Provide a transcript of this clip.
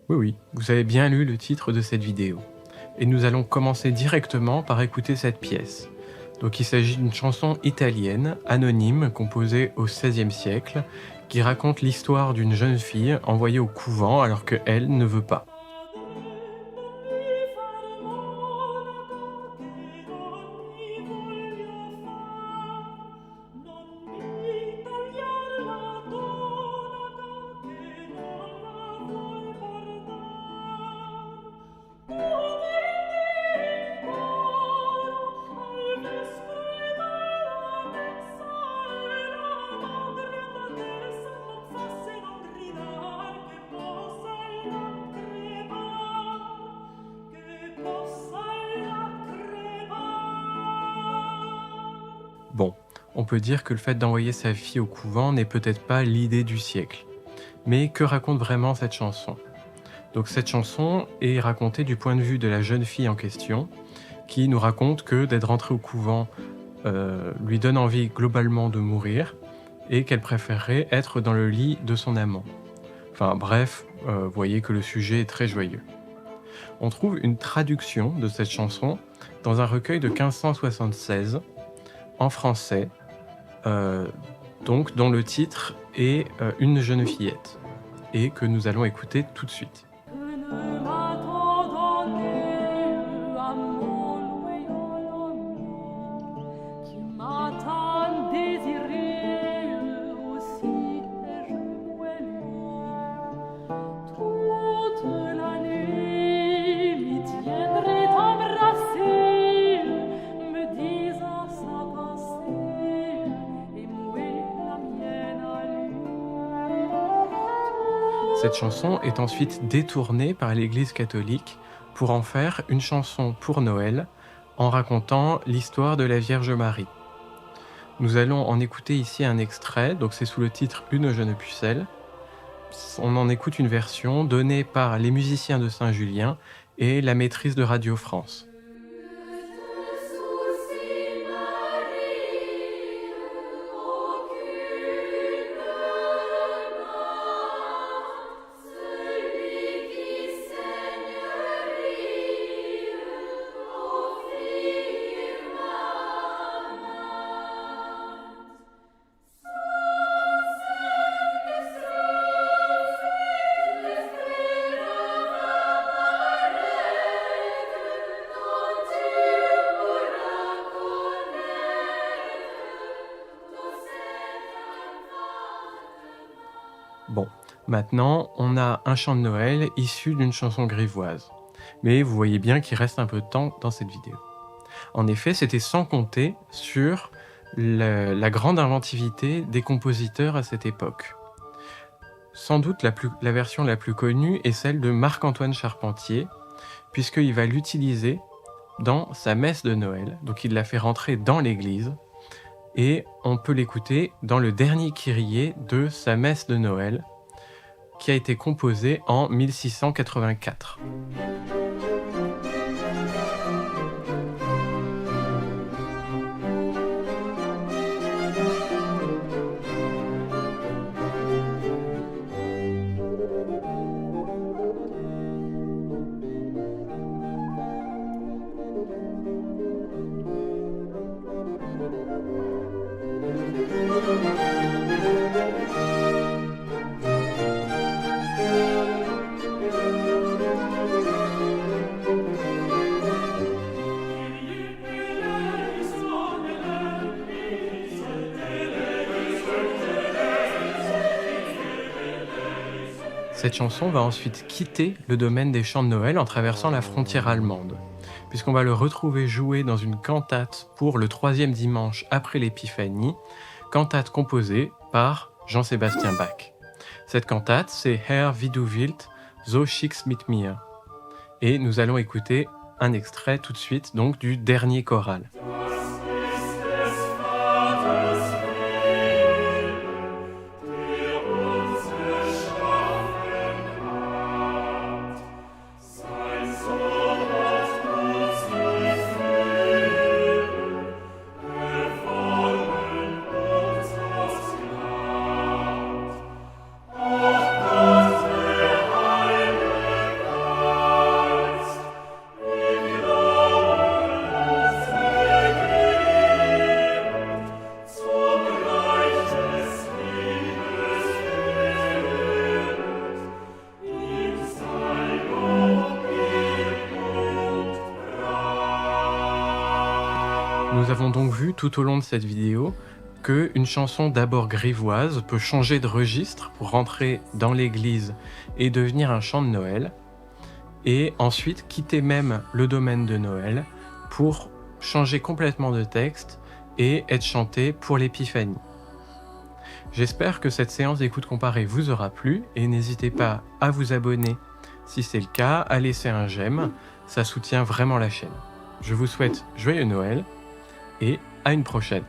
Oui, oui, vous avez bien lu le titre de cette vidéo. Et nous allons commencer directement par écouter cette pièce. Donc il s'agit d'une chanson italienne, anonyme, composée au XVIe siècle, qui raconte l'histoire d'une jeune fille envoyée au couvent alors qu'elle ne veut pas. Bon, on peut dire que le fait d'envoyer sa fille au couvent n'est peut-être pas l'idée du siècle. Mais que raconte vraiment cette chanson? Donc cette chanson est racontée du point de vue de la jeune fille en question, qui nous raconte que d'être rentrée au couvent lui donne envie globalement de mourir et qu'elle préférerait être dans le lit de son amant. Enfin bref, vous voyez que le sujet est très joyeux. On trouve une traduction de cette chanson dans un recueil de 1576 en français, donc dont le titre est Une jeune fillette et que nous allons écouter tout de suite. Cette chanson est ensuite détournée par l'Église catholique pour en faire une chanson pour Noël en racontant l'histoire de la Vierge Marie. Nous allons en écouter ici un extrait, donc c'est sous le titre Une jeune pucelle. On en écoute une version donnée par les musiciens de Saint-Julien et la maîtrise de Radio France. Bon, maintenant, on a un chant de Noël issu d'une chanson grivoise. Mais vous voyez bien qu'il reste un peu de temps dans cette vidéo. En effet, c'était sans compter sur la grande inventivité des compositeurs à cette époque. Sans doute la version la plus connue est celle de Marc-Antoine Charpentier, puisqu'il va l'utiliser dans sa messe de Noël. Donc il l'a fait rentrer dans l'église, et on peut l'écouter dans le dernier Kyrie de sa messe de Noël, qui a été composé en 1684. Cette chanson va ensuite quitter le domaine des chants de Noël en traversant la frontière allemande, puisqu'on va le retrouver joué dans une cantate pour le 3e dimanche après l'Épiphanie, cantate composée par Jean-Sébastien Bach. Cette cantate, c'est Herr, wie du willst, so schick's mit mir. Et nous allons écouter un extrait tout de suite donc du dernier choral. avons donc vu tout au long de cette vidéo qu'une chanson d'abord grivoise peut changer de registre pour rentrer dans l'église et devenir un chant de Noël, et ensuite quitter même le domaine de Noël pour changer complètement de texte et être chantée pour l'Épiphanie. J'espère que cette séance d'écoute comparée vous aura plu et n'hésitez pas à vous abonner si c'est le cas, à laisser un j'aime, ça soutient vraiment la chaîne. Je vous souhaite joyeux Noël et à une prochaine.